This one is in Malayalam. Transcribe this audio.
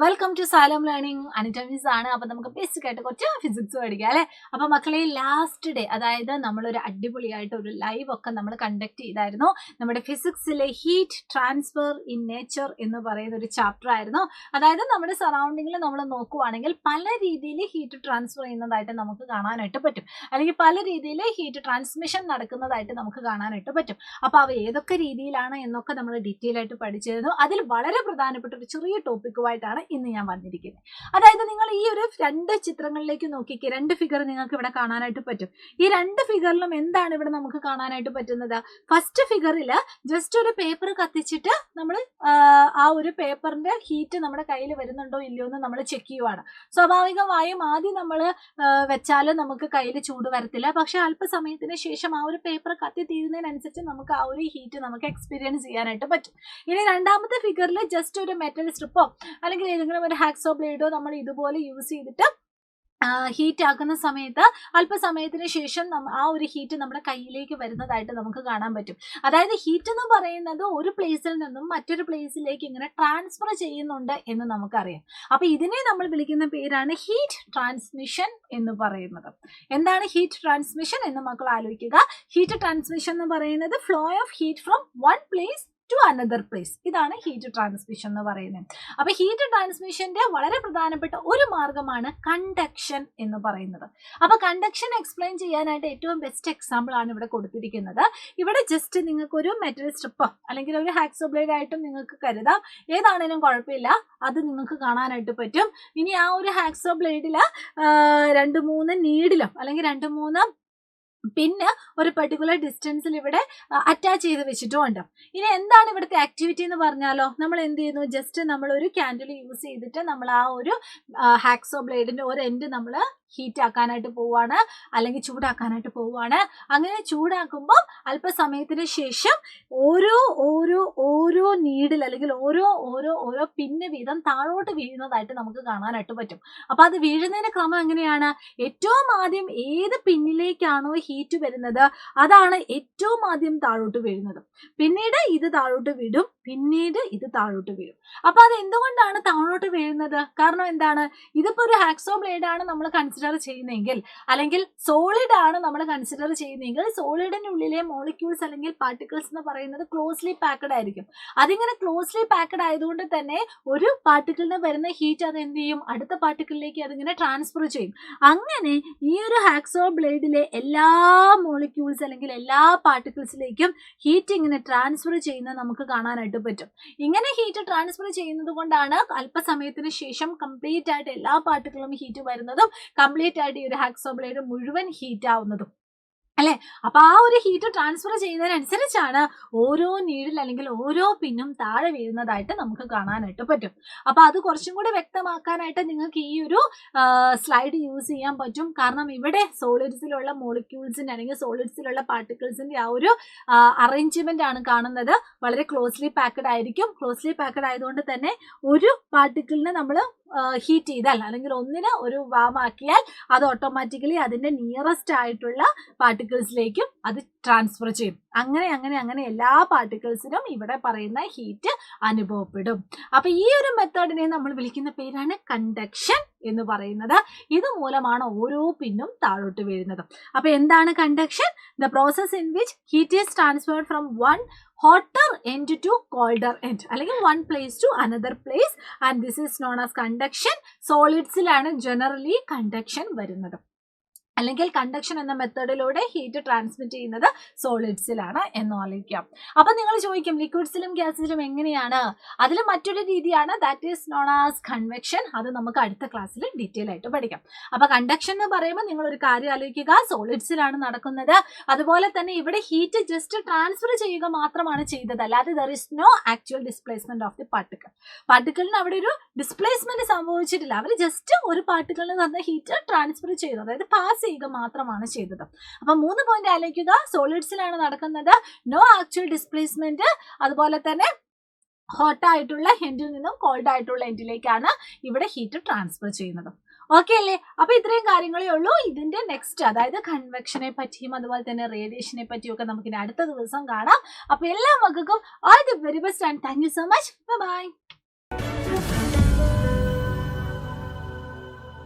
Welcome to Salam learning. Anitha miss ആണ്. അപ്പൊ നമുക്ക് ബേസിക് ആയിട്ട് കുറച്ച് ഫിസിക്സ് പഠിക്കാം അല്ലെ. അപ്പൊ മക്കളെ, ലാസ്റ്റ് ഡേ, അതായത് നമ്മളൊരു അടിപൊളിയായിട്ട് ഒരു ലൈവ് ഒക്കെ നമ്മൾ കണ്ടക്ട് ചെയ്തായിരുന്നു. നമ്മുടെ ഫിസിക്സിലെ ഹീറ്റ് ട്രാൻസ്ഫർ ഇൻ നേച്ചർ എന്ന് പറയുന്ന ഒരു ചാപ്റ്റർ ആയിരുന്നു. അതായത് നമ്മുടെ സറൗണ്ടിങ്ങിൽ നമ്മൾ നോക്കുവാണെങ്കിൽ പല രീതിയിൽ ഹീറ്റ് ട്രാൻസ്ഫർ ചെയ്യുന്നതായിട്ട് നമുക്ക് കാണാനായിട്ട് പറ്റും, അല്ലെങ്കിൽ പല രീതിയിൽ ഹീറ്റ് ട്രാൻസ്മിഷൻ നടക്കുന്നതായിട്ട് നമുക്ക് കാണാനായിട്ട് പറ്റും. അപ്പൊ അവ ഏതൊക്കെ രീതിയിലാണ് എന്നൊക്കെ നമ്മൾ ഡീറ്റെയിൽ ആയിട്ട് പഠിച്ചിരുന്നു. അതിൽ വളരെ പ്രധാനപ്പെട്ട ഒരു ചെറിയ ടോപ്പിക്കുമായിട്ടാണ് ഇന്ന് ഞാൻ വന്നിരിക്കുന്നത്. അതായത് നിങ്ങൾ ഈ ഒരു രണ്ട് ചിത്രങ്ങളിലേക്ക് നോക്കിക്കേ, രണ്ട് ഫിഗർ നിങ്ങൾക്ക് ഇവിടെ കാണാനായിട്ട് പറ്റും. ഈ രണ്ട് ഫിഗറിലും എന്താണ് ഇവിടെ നമുക്ക് കാണാനായിട്ട് പറ്റുന്നത്? ഫസ്റ്റ് ഫിഗറിൽ ജസ്റ്റ് ഒരു പേപ്പർ കത്തിച്ചിട്ട് നമ്മൾ ആ ഒരു പേപ്പറിന്റെ ഹീറ്റ് നമ്മുടെ കയ്യിൽ വരുന്നുണ്ടോ ഇല്ലയോ എന്ന് നമ്മൾ ചെക്ക് ചെയ്യുവാണ്. സ്വാഭാവികമായും ആദ്യം നമ്മൾ വെച്ചാലും നമുക്ക് കയ്യിൽ ചൂട് വരത്തില്ല. പക്ഷെ അല്പസമയത്തിന് ശേഷം ആ ഒരു പേപ്പർ കത്തി തീരുന്നതിനനുസരിച്ച് നമുക്ക് ആ ഒരു ഹീറ്റ് നമുക്ക് എക്സ്പീരിയൻസ് ചെയ്യാനായിട്ട് പറ്റും. ഇനി രണ്ടാമത്തെ ഫിഗറിൽ ജസ്റ്റ് ഒരു മെറ്റൽ സ്ട്രിപ്പോ അല്ലെങ്കിൽ ഏതെങ്കിലും ഒരു ഹാക്സോ ബ്ലേഡോ നമ്മൾ ഇതുപോലെ യൂസ് ചെയ്തിട്ട് ഹീറ്റ് ആക്കുന്ന സമയത്ത് അല്പസമയത്തിന് ശേഷം ആ ഒരു ഹീറ്റ് നമ്മുടെ കയ്യിലേക്ക് വരുന്നതായിട്ട് നമുക്ക് കാണാൻ പറ്റും. അതായത് ഹീറ്റ് എന്ന് പറയുന്നത് ഒരു പ്ലേസിൽ നിന്നും മറ്റൊരു പ്ലേസിലേക്ക് ഇങ്ങനെ ട്രാൻസ്ഫർ ചെയ്യുന്നുണ്ട് എന്ന് നമുക്കറിയാം. അപ്പൊ ഇതിനെ നമ്മൾ വിളിക്കുന്ന പേരാണ് ഹീറ്റ് ട്രാൻസ്മിഷൻ എന്ന് പറയുന്നത്. എന്താണ് ഹീറ്റ് ട്രാൻസ്മിഷൻ എന്ന് മക്കൾ ആലോചിക്കുക. ഹീറ്റ് ട്രാൻസ്മിഷൻ എന്ന് പറയുന്നത് flow of heat from one place to another place. ഇതാണ് ഹീറ്റ് ട്രാൻസ്മിഷൻ എന്ന് പറയുന്നത്. അപ്പൊ ഹീറ്റ് ട്രാൻസ്മിഷന്റെ വളരെ പ്രധാനപ്പെട്ട ഒരു മാർഗമാണ് കണ്ടക്ഷൻ എന്ന് പറയുന്നത്. അപ്പൊ കണ്ടക്ഷൻ എക്സ്പ്ലെയിൻ ചെയ്യാനായിട്ട് ഏറ്റവും ബെസ്റ്റ് എക്സാമ്പിൾ ആണ് ഇവിടെ കൊടുത്തിരിക്കുന്നത്. ഇവിടെ ജസ്റ്റ് നിങ്ങൾക്ക് ഒരു മെറ്റൽ സ്ട്രിപ്പോ അല്ലെങ്കിൽ ഒരു ഹാക്സോ ബ്ലേഡ് ആയിട്ടും നിങ്ങൾക്ക് കരുതാം, ഏതാണേലും കുഴപ്പമില്ല, അത് നിങ്ങൾക്ക് കാണാനായിട്ട് പറ്റും. ഇനി ആ ഒരു ഹാക്സോ ബ്ലേഡില് 2-3 നീഡിലോ അല്ലെങ്കിൽ 2-3 പിന്നെ ഒരു പെർട്ടിക്കുലർ ഡിസ്റ്റൻസിൽ ഇവിടെ അറ്റാച്ച് ചെയ്ത് വെച്ചിട്ടുമുണ്ട്. ഇനി എന്താണ് ഇവിടുത്തെ ആക്ടിവിറ്റി എന്ന് പറഞ്ഞാലോ, നമ്മൾ എന്ത് ചെയ്യുന്നു, ജസ്റ്റ് നമ്മൾ ഒരു ക്യാൻഡിൽ യൂസ് ചെയ്തിട്ട് നമ്മൾ ആ ഒരു ഹാക്സോ ബ്ലേഡിന്റെ ഒരു എൻഡ് നമ്മൾ ഹീറ്റ് ആക്കാനായിട്ട് പോവാണ്, അല്ലെങ്കിൽ ചൂടാക്കാനായിട്ട് പോവാണ്. അങ്ങനെ ചൂടാക്കുമ്പോൾ അല്പസമയത്തിന് ശേഷം ഓരോ ഓരോ ഓരോ നീഡിൽ അല്ലെങ്കിൽ ഓരോ ഓരോ ഓരോ പിന്ന് വീതം താഴോട്ട് വീഴുന്നതായിട്ട് നമുക്ക് കാണാനായിട്ട് പറ്റും. അപ്പൊ അത് വീഴുന്നതിന്റെ ക്രമം എങ്ങനെയാണ്? ഏറ്റവും ആദ്യം ഏത് പിന്നിലേക്കാണോ ഹീറ്റ് വരുന്നത് അതാണ് ഏറ്റവും ആദ്യം താഴോട്ട് വീഴുന്നത്. പിന്നീട് ഇത് താഴോട്ട് വീഴും, പിന്നീട് ഇത് താഴോട്ട് വീഴും. അപ്പൊ അത് എന്തുകൊണ്ടാണ് താഴോട്ട് വീഴുന്നത്? കാരണം എന്താണ്? ഇതിപ്പോ ഒരു ഹാക്സോ ബ്ലേഡ് ആണ് നമ്മൾ കൺസിഡർ ചെയ്യുന്നെങ്കിൽ, അല്ലെങ്കിൽ സോളിഡ് ആണ് നമ്മൾ കൺസിഡർ ചെയ്യുന്നെങ്കിൽ, സോളിഡിന്റെ ഉള്ളിലെ മോളിക്യൂൾസ് അല്ലെങ്കിൽ പാർട്ടിക്കിൾസ് എന്ന് പറയുന്നത് ക്ലോസ്ലി പാക്ഡ് ആയിരിക്കും. അതിങ്ങനെ ക്ലോസ്ലി പാക്ഡ് ആയതുകൊണ്ട് തന്നെ ഒരു പാർട്ടിക്കിളിന് വരുന്ന ഹീറ്റ് അത് എന്ത് ചെയ്യും, അടുത്ത പാർട്ടിക്കിളിലേക്ക് അതിങ്ങനെ ട്രാൻസ്ഫർ ചെയ്യും. അങ്ങനെ ഈ ഒരു ഹാക്സോ ബ്ലേഡിലെ എല്ലാ മോളിക്യൂൾസ് അല്ലെങ്കിൽ എല്ലാ പാർട്ടിക്കിൾസിലേക്കും ഹീറ്റ് ഇങ്ങനെ ട്രാൻസ്ഫർ ചെയ്യുന്നത് നമുക്ക് കാണാനായിട്ട് പറ്റും. ഇങ്ങനെ ഹീറ്റ് ട്രാൻസ്ഫർ ചെയ്യുന്നത് കൊണ്ടാണ് അല്പസമയത്തിന് ശേഷം കംപ്ലീറ്റ് ആയിട്ട് എല്ലാ പാർട്ടിക്കിളും ഹീറ്റ് വരുന്നതും കംപ്ലീറ്റ് ആയിട്ട് ഈ ഒരു ഹാക്സോ ബ്ലേഡ് മുഴുവൻ ഹീറ്റ് ആവുന്നതും അല്ലെ. അപ്പൊ ആ ഒരു ഹീറ്റ് ട്രാൻസ്ഫർ ചെയ്യുന്നതിനനുസരിച്ചാണ് ഓരോ നീഡിൽ അല്ലെങ്കിൽ ഓരോ പിന്നും താഴെ വീഴുന്നതായിട്ട് നമുക്ക് കാണാനായിട്ട് പറ്റും. അപ്പൊ അത് കുറച്ചും കൂടി വ്യക്തമാക്കാനായിട്ട് നിങ്ങൾക്ക് ഈ ഒരു സ്ലൈഡ് യൂസ് ചെയ്യാൻ പറ്റും. കാരണം ഇവിടെ സോളിഡ്സിലുള്ള മോളിക്യൂൾസിന്റെ അല്ലെങ്കിൽ സോളിഡ്സിലുള്ള പാർട്ടിക്കിൾസിന്റെ ആ ഒരു അറേഞ്ച്മെന്റ് ആണ് കാണുന്നത്. വളരെ ക്ലോസ്ലി പാക്ഡ് ആയിരിക്കും. ക്ലോസ്ലി പാക്ഡ് ആയതുകൊണ്ട് തന്നെ ഒരു പാർട്ടിക്കിളിനെ നമ്മൾ ഹീറ്റ് ചെയ്താൽ അല്ലെങ്കിൽ ഒന്നിനെ ഒരു വാമാക്കിയാൽ അത് ഓട്ടോമാറ്റിക്കലി അതിന്റെ നിയറസ്റ്റ് ആയിട്ടുള്ള പാർട്ടിക്കിൾസിലേക്കും അത് ട്രാൻസ്ഫർ ചെയ്യും. അങ്ങനെ അങ്ങനെ അങ്ങനെ എല്ലാ പാർട്ടിക്കിൾസിനും ഇവിടെ പറയുന്ന ഹീറ്റ് അനുഭവപ്പെടും. അപ്പൊ ഈ ഒരു മെത്തേഡിനെ നമ്മൾ വിളിക്കുന്ന പേരാണ് കണ്ടക്ഷൻ എന്ന് പറയുന്നത്. ഇത് മൂലമാണ് ഓരോ പിന്നും താഴോട്ട് വീഴുന്നത്. അപ്പൊ എന്താണ് conduction? The process in which heat is transferred from one hotter end to colder end, അല്ലെങ്കിൽ one place to another place, and this is known as conduction. സോളിഡ്സിലാണ് ജനറലി കണ്ടക്ഷൻ വരുന്നത്, അല്ലെങ്കിൽ കണ്ടക്ഷൻ എന്ന മെത്തേഡിലൂടെ ഹീറ്റ് ട്രാൻസ്മിറ്റ് ചെയ്യുന്നത് സോളിഡ്സിലാണ് എന്ന് ആലോചിക്കാം. അപ്പൊ നിങ്ങൾ ചോദിക്കും, ലിക്വിഡ്സിലും ഗ്യാസിലും എങ്ങനെയാണ്? അതിൽ മറ്റൊരു രീതിയാണ്, that is known as convection. അത് നമുക്ക് അടുത്ത ക്ലാസ്സിൽ ഡീറ്റെയിൽ ആയിട്ട് പഠിക്കാം. അപ്പൊ കണ്ടക്ഷൻ എന്ന് പറയുമ്പോൾ നിങ്ങൾ ഒരു കാര്യം ആലോചിക്കുക, സോളിഡ്സിലാണ് നടക്കുന്നത്. അതുപോലെ തന്നെ ഇവിടെ ഹീറ്റ് ജസ്റ്റ് ട്രാൻസ്ഫർ ചെയ്യുക മാത്രമാണ് ചെയ്തത്, അല്ലാതെ there is no actual displacement of the particle. പാർട്ടിക്കിളിന് അവിടെ ഒരു ഡിസ്പ്ലേസ്മെന്റ് സംഭവിച്ചിട്ടില്ല. അവർ ജസ്റ്റ് ഒരു പാർട്ടിക്കിളിന് തന്ന ഹീറ്റ് ട്രാൻസ്ഫർ ചെയ്തു, അതായത് പാസ് ചെയ്യുക മാത്രമാണ് ചെയ്തത്. അപ്പൊ 3 പോയിന്റ് ആലോചിക്കുക. സോളിഡ്സിലാണ് നടക്കുന്നത്, നോ ആക്ച്വൽ ഡിസ്പ്ലേസ്മെന്റ്. അതുപോലെ തന്നെ ഹോട്ട് ആയിട്ടുള്ള എൻഡിൽ നിന്നും കോൾഡ് ആയിട്ടുള്ള എൻഡിലേക്കാണ് ഇവിടെ ഹീറ്റ് ട്രാൻസ്ഫർ ചെയ്യുന്നത്. ഓക്കെ അല്ലേ? അപ്പൊ ഇത്രയും കാര്യങ്ങളേ ഉള്ളൂ. ഇതിന്റെ നെക്സ്റ്റ്, അതായത് കൺവെക്ഷനെ പറ്റിയും അതുപോലെ തന്നെ റേഡിയേഷനെ പറ്റിയും ഒക്കെ നമുക്ക് ഇനി അടുത്ത ദിവസം കാണാം. അപ്പൊ എല്ലാ മക്കൾക്കും all the very best and thank you so much. By.